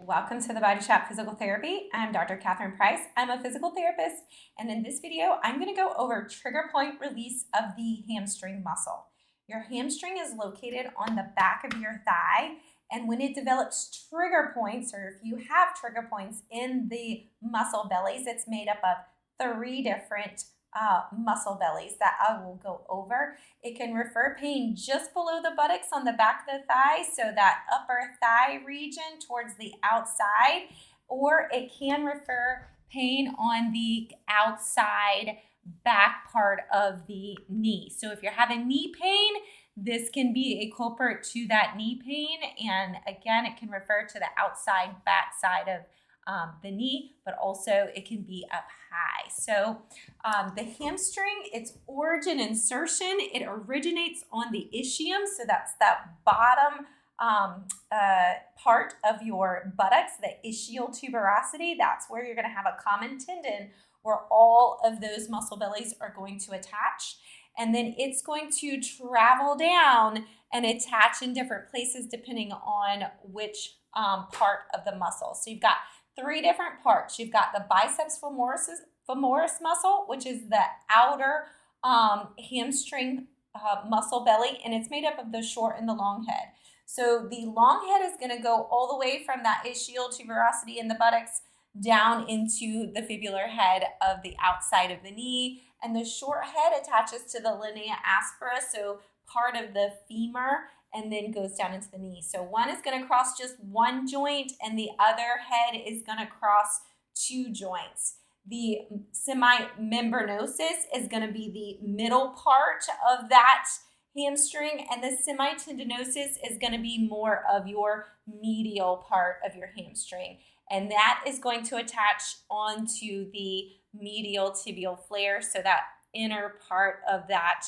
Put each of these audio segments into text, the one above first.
Welcome to the Body Shop Physical Therapy. I'm Dr. Catherine Price. I'm a physical therapist, and in this video, I'm going to go over trigger point release of the hamstring muscle. Your hamstring is located on the back of your thigh, and when it develops trigger points, or if you have trigger points in the muscle bellies, it's made up of 3 different muscle bellies that I will go over. It can refer pain just below the buttocks on the back of the thigh, so that upper thigh region towards the outside, or it can refer pain on the outside back part of the knee. So if you're having knee pain, this can be a culprit to that knee pain, and again, it can refer to the outside back side of the knee, but also it can be up high. So the hamstring, its origin insertion, it originates on the ischium. So that's that bottom part of your buttocks, the ischial tuberosity. That's where you're going to have a common tendon where all of those muscle bellies are going to attach. And then it's going to travel down and attach in different places depending on which part of the muscle. So you've got 3 different parts. You've got the biceps femoris muscle, which is the outer hamstring muscle belly, and it's made up of the short and the long head. So the long head is going to go all the way from that ischial tuberosity in the buttocks down into the fibular head of the outside of the knee, and the short head attaches to the linea aspera, so part of the femur, and then goes down into the knee. So one is going to cross just one joint, and the other head is going to cross 2 joints. The semimembranosus is going to be the middle part of that hamstring, and the semitendinosus is going to be more of your medial part of your hamstring. And that is going to attach onto the medial tibial flare, so that inner part of that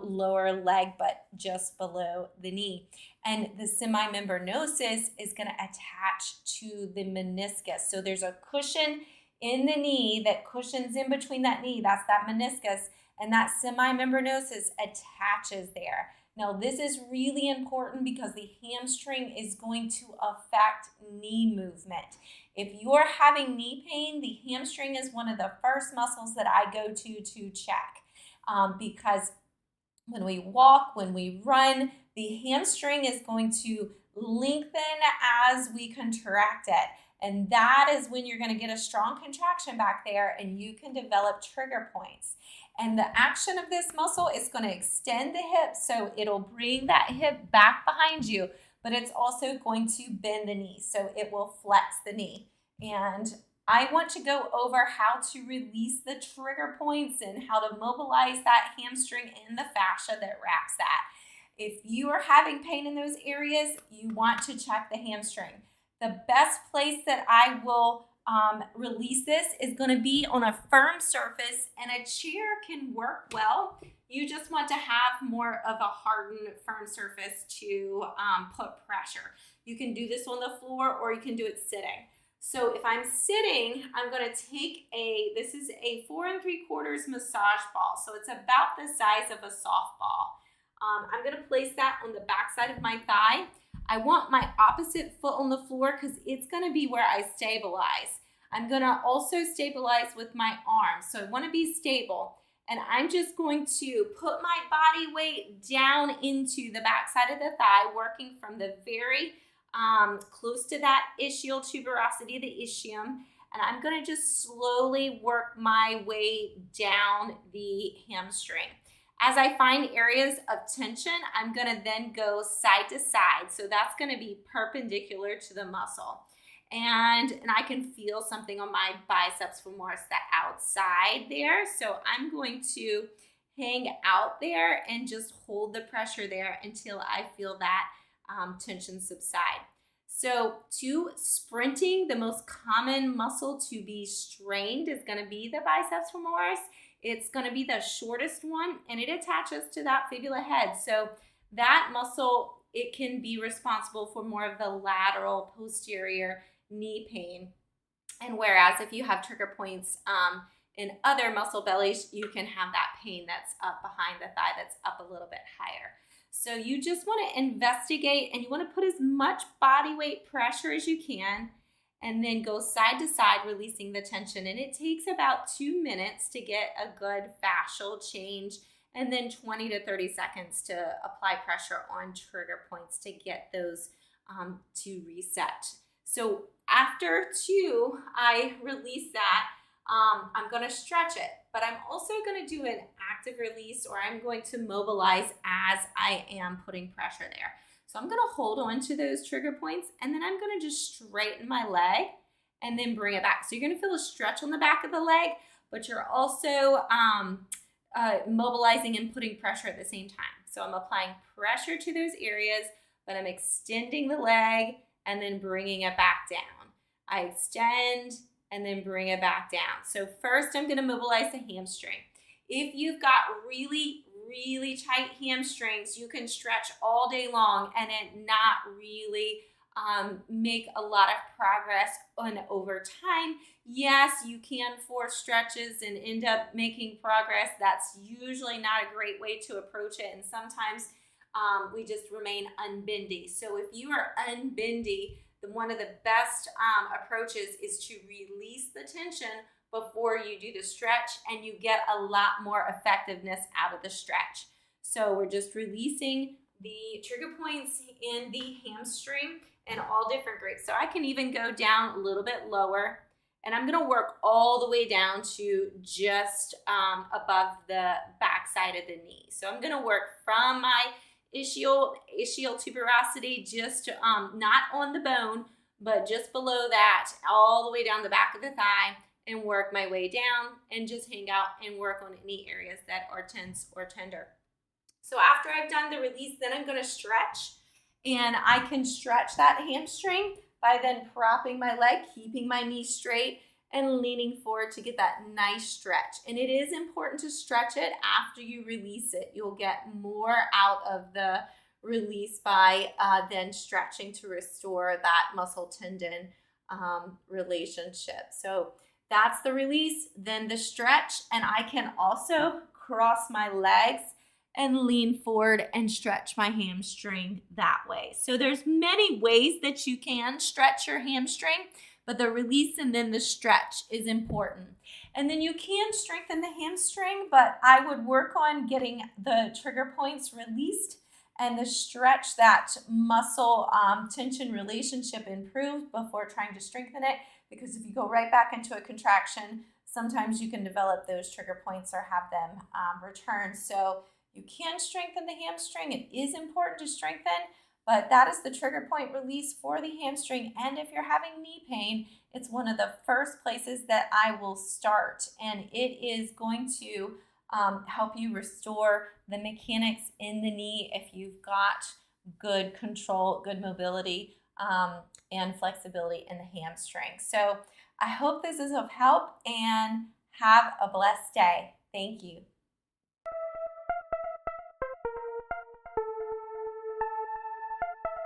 lower leg, but just below the knee. And the semimembranosus is going to attach to the meniscus. So there's a cushion in the knee that cushions in between that knee. That's that meniscus. And that semimembranosus attaches there. Now, this is really important because the hamstring is going to affect knee movement. If you're having knee pain, the hamstring is one of the first muscles that I go to check because when we walk, when we run, the hamstring is going to lengthen as we contract it. And that is when you're going to get a strong contraction back there and you can develop trigger points. And the action of this muscle is going to extend the hip, so it'll bring that hip back behind you, but it's also going to bend the knee, so it will flex the knee. And I want to go over how to release the trigger points and how to mobilize that hamstring and the fascia that wraps that. If you are having pain in those areas, you want to check the hamstring. The best place that I will release this is going to be on a firm surface, and a chair can work well. You just want to have more of a hardened, firm surface to put pressure. You can do this on the floor or you can do it sitting. So if I'm sitting, I'm going to take this is a 4 3/4 massage ball. So it's about the size of a softball. I'm going to place that on the back side of my thigh. I want my opposite foot on the floor because it's going to be where I stabilize. I'm going to also stabilize with my arms. So I want to be stable. And I'm just going to put my body weight down into the back side of the thigh, working from the very close to that ischial tuberosity, the ischium, and I'm going to just slowly work my way down the hamstring. As I find areas of tension, I'm going to then go side to side. So that's going to be perpendicular to the muscle. And I can feel something on my biceps femoris, the outside there. So I'm going to hang out there and just hold the pressure there until I feel that tension subside. So to sprinting, the most common muscle to be strained is going to be the biceps femoris. It's going to be the shortest one, and it attaches to that fibula head. So that muscle, it can be responsible for more of the lateral posterior knee pain. And whereas if you have trigger points in other muscle bellies, you can have that pain that's up behind the thigh, that's up a little bit higher. So you just want to investigate and you want to put as much body weight pressure as you can and then go side to side, releasing the tension. And it takes about 2 minutes to get a good fascial change, and then 20 to 30 seconds to apply pressure on trigger points to get those to reset. So after 2, I release that. I'm going to stretch it, but I'm also going to do an active release, or I'm going to mobilize as I am putting pressure there. So I'm going to hold on to those trigger points, and then I'm going to just straighten my leg and then bring it back. So you're going to feel a stretch on the back of the leg, but you're also mobilizing and putting pressure at the same time. So I'm applying pressure to those areas, but I'm extending the leg and then bringing it back down. I extend and then bring it back down. So first I'm going to mobilize the hamstring. If you've got really tight hamstrings, you can stretch all day long and it not really make a lot of progress on over time. Yes, you can force stretches and end up making progress. That's usually not a great way to approach it, and sometimes we just remain unbendy. So if you are unbendy, one of the best approaches is to release the tension before you do the stretch, and you get a lot more effectiveness out of the stretch. So we're just releasing the trigger points in the hamstring in all different grades. So I can even go down a little bit lower, and I'm going to work all the way down to just above the back side of the knee. So I'm going to work from my ischial tuberosity, just not on the bone, but just below that, all the way down the back of the thigh, and work my way down and just hang out and work on any areas that are tense or tender. So after I've done the release, then I'm going to stretch, and I can stretch that hamstring by then propping my leg, keeping my knee straight, and leaning forward to get that nice stretch. And it is important to stretch it after you release it. You'll get more out of the release by then stretching to restore that muscle tendon relationship. So that's the release, then the stretch, and I can also cross my legs and lean forward and stretch my hamstring that way. So there's many ways that you can stretch your hamstring, but the release and then the stretch is important. And then you can strengthen the hamstring, but I would work on getting the trigger points released and the stretch, that muscle tension relationship improved before trying to strengthen it, because if you go right back into a contraction, sometimes you can develop those trigger points or have them return. So you can strengthen the hamstring. It is important to strengthen, but that is the trigger point release for the hamstring. And if you're having knee pain, it's one of the first places that I will start. And it is going to help you restore the mechanics in the knee if you've got good control, good mobility, and flexibility in the hamstring. So I hope this is of help, and have a blessed day. Thank you.